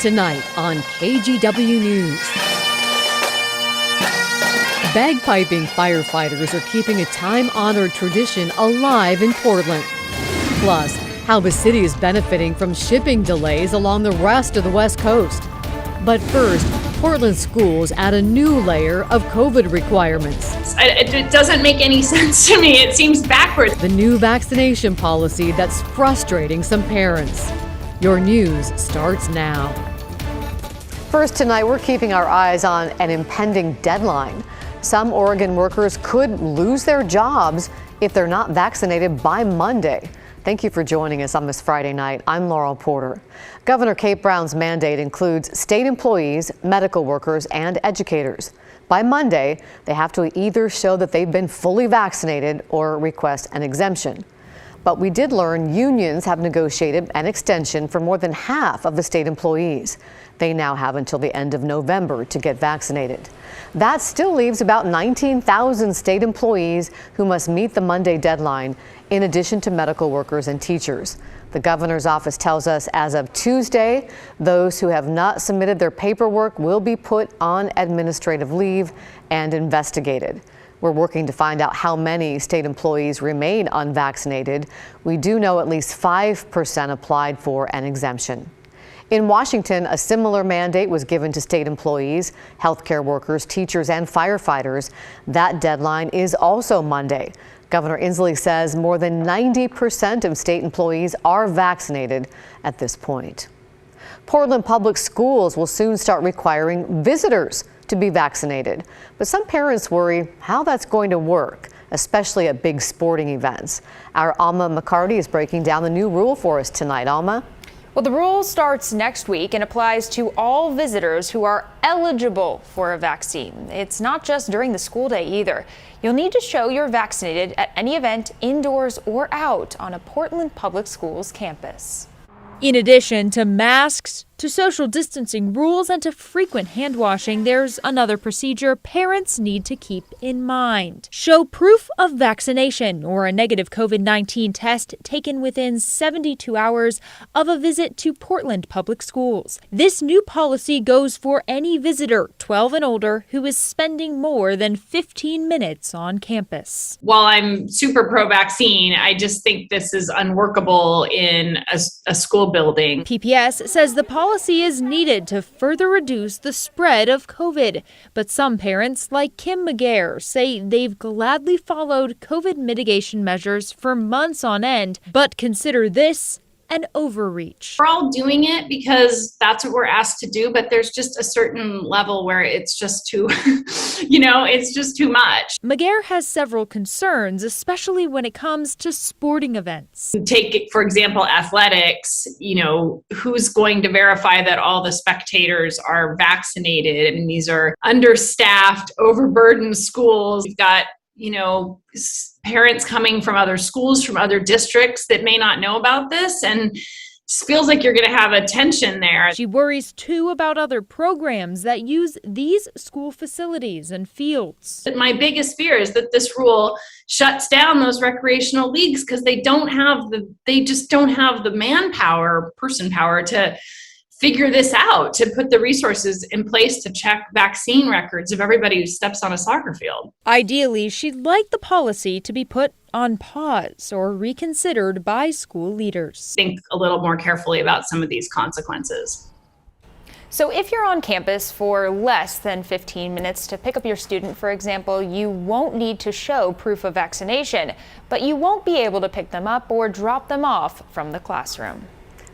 Tonight on KGW News. Bagpiping firefighters are keeping a time-honored tradition alive in Portland. Plus, how the city is benefiting from shipping delays along the rest of the West Coast. But first, Portland schools add a new layer of COVID requirements. It doesn't make any sense to me. It seems backwards. The new vaccination policy that's frustrating some parents. Your news starts now. First tonight, we're keeping our eyes on an impending deadline. Some Oregon workers could lose their jobs if they're not vaccinated by Monday. Thank you for joining us on this Friday night. I'm Laurel Porter. Governor Kate Brown's mandate includes state employees, medical workers, and educators. By Monday, they have to either show that they've been fully vaccinated or request an exemption. But we did learn unions have negotiated an extension for more than half of the state employees. They now have until the end of November to get vaccinated. That still leaves about 19,000 state employees who must meet the Monday deadline, in addition to medical workers and teachers. The governor's office tells us as of Tuesday, those who have not submitted their paperwork will be put on administrative leave and investigated. We're working to find out how many state employees remain unvaccinated. We do know at least 5% applied for an exemption. In Washington, a similar mandate was given to state employees, healthcare workers, teachers, and firefighters. That deadline is also Monday. Governor Inslee says more than 90% of state employees are vaccinated at this point. Portland Public Schools will soon start requiring visitors to be vaccinated. But some parents worry how that's going to work, especially at big sporting events. Our Alma McCarty is breaking down the new rule for us tonight. Alma? Well, the rule starts next week and applies to all visitors who are eligible for a vaccine. It's not just during the school day either. You'll need to show you're vaccinated at any event indoors or out on a Portland Public Schools campus. In addition to masks, to social distancing rules, and to frequent hand washing, there's another procedure parents need to keep in mind. Show proof of vaccination or a negative COVID-19 test taken within 72 hours of a visit to Portland Public Schools. This new policy goes for any visitor 12 and older who is spending more than 15 minutes on campus. While I'm super pro-vaccine, I just think this is unworkable in a school building. PPS says the policy is needed to further reduce the spread of COVID. But some parents, like Kim McGare, say they've gladly followed COVID mitigation measures for months on end, but consider this an overreach. We're all doing it because that's what we're asked to do, but there's just a certain level where it's just too, it's just too much. McGare has several concerns, especially when it comes to sporting events. Take, for example, athletics, who's going to verify that all the spectators are vaccinated? And these are understaffed, overburdened schools. We've got parents coming from other schools, from other districts that may not know about this, and it feels like you're going to have a tension there. She worries too about other programs that use these school facilities and fields. My biggest fear is that this rule shuts down those recreational leagues because they just don't have the manpower, person power to figure this out, to put the resources in place to check vaccine records of everybody who steps on a soccer field. Ideally, she'd like the policy to be put on pause or reconsidered by school leaders. Think a little more carefully about some of these consequences. So if you're on campus for less than 15 minutes to pick up your student, for example, you won't need to show proof of vaccination, but you won't be able to pick them up or drop them off from the classroom.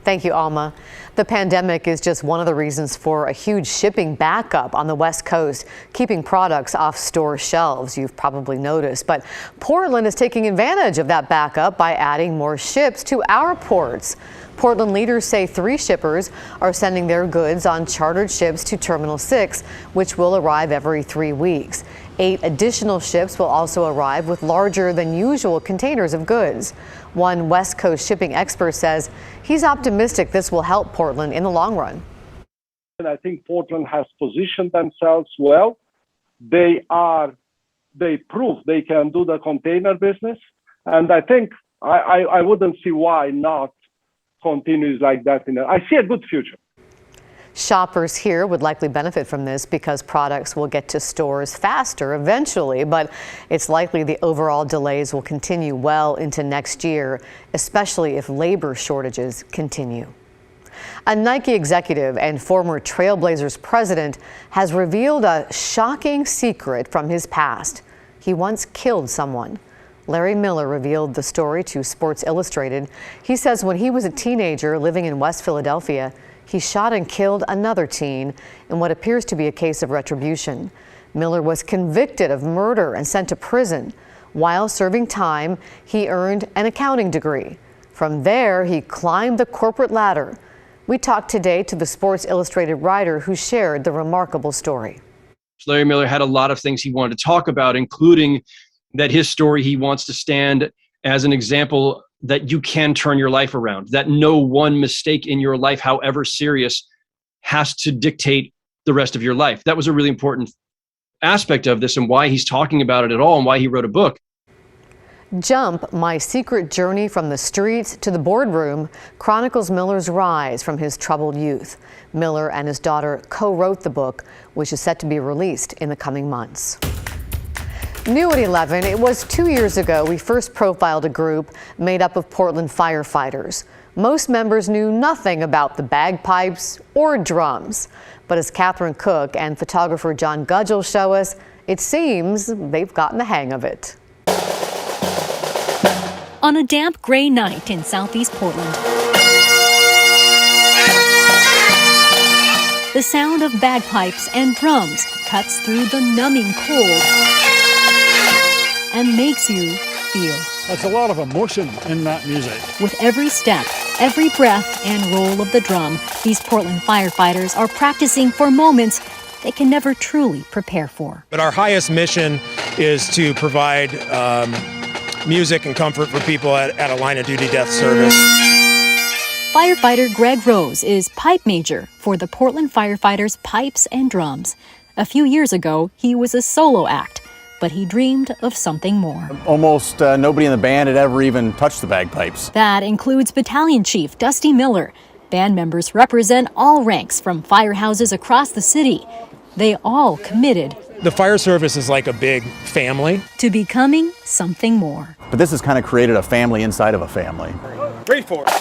Thank you, Alma. The pandemic is just one of the reasons for a huge shipping backup on the West Coast, keeping products off store shelves, you've probably noticed. But Portland is taking advantage of that backup by adding more ships to our ports. Portland leaders say 3 shippers are sending their goods on chartered ships to Terminal 6, which will arrive every 3 weeks. 8 additional ships will also arrive with larger than usual containers of goods. One West Coast shipping expert says he's optimistic this will help Portland in the long run. And I think Portland has positioned themselves well. They prove they can do the container business. And I think I wouldn't see why not continues like that. I see a good future. Shoppers here would likely benefit from this because products will get to stores faster eventually, but it's likely the overall delays will continue well into next year, especially if labor shortages continue. A Nike executive and former Trailblazers president has revealed a shocking secret from his past. He once killed someone. Larry Miller revealed the story to Sports Illustrated. He says when he was a teenager living in West Philadelphia, he shot and killed another teen in what appears to be a case of retribution. Miller was convicted of murder and sent to prison. While serving time, he earned an accounting degree. From there, he climbed the corporate ladder. We talked today to the Sports Illustrated writer who shared the remarkable story. Larry Miller had a lot of things he wanted to talk about, including that his story, he wants to stand as an example that you can turn your life around, that no one mistake in your life, however serious, has to dictate the rest of your life. That was a really important aspect of this and why he's talking about it at all and why he wrote a book. Jump, My Secret Journey from the Streets to the Boardroom, chronicles Miller's rise from his troubled youth. Miller and his daughter co-wrote the book, which is set to be released in the coming months. New at 11, it was 2 years ago we first profiled a group made up of Portland firefighters. Most members knew nothing about the bagpipes or drums. But as Catherine Cook and photographer John Gudgel show us, it seems they've gotten the hang of it. On a damp, gray night in southeast Portland, the sound of bagpipes and drums cuts through the numbing cold and makes you feel. There's a lot of emotion in that music. With every step, every breath and roll of the drum, these Portland firefighters are practicing for moments they can never truly prepare for. But our highest mission is to provide music and comfort for people at a line of duty death service. Firefighter Greg Rose is pipe major for the Portland Firefighters Pipes and Drums. A few years ago, he was a solo act, but he dreamed of something more. Almost nobody in the band had ever even touched the bagpipes. That includes Battalion Chief Dusty Miller. Band members represent all ranks from firehouses across the city. They all committed The fire service is like a big family. to becoming something more. But this has kind of created a family inside of a family. Wait for it.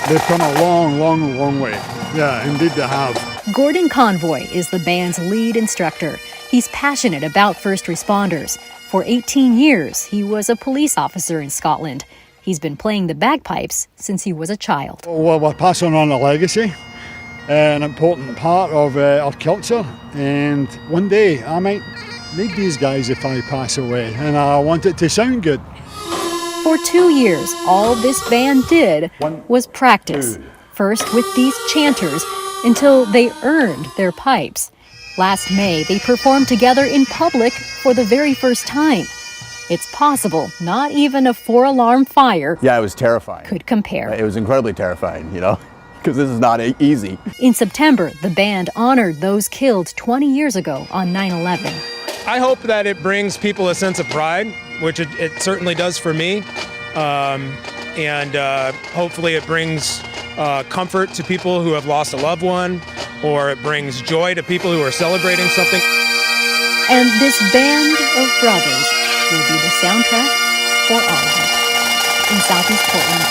They've come a long way. Yeah, indeed they have. Gordon Convoy is the band's lead instructor. He's passionate about first responders. For 18 years, he was a police officer in Scotland. He's been playing the bagpipes since he was a child. Well, we're passing on a legacy, an important part of our culture, and one day I might meet these guys if I pass away, and I want it to sound good. For 2 years, all this band did was practice. First with these chanters until they earned their pipes. Last May, they performed together in public for the very first time. It's possible not even a 4-alarm fire Yeah, it was terrifying. could compare. It was incredibly terrifying, because this is not easy. In September, the band honored those killed 20 years ago on 9/11. I hope that it brings people a sense of pride, which it certainly does for me. And hopefully it brings comfort to people who have lost a loved one, or it brings joy to people who are celebrating something. And this band of brothers will be the soundtrack for all of it. In Southeast Portland,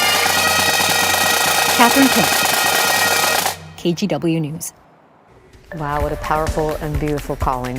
Catherine Cook, KGW News. Wow, what a powerful and beautiful calling.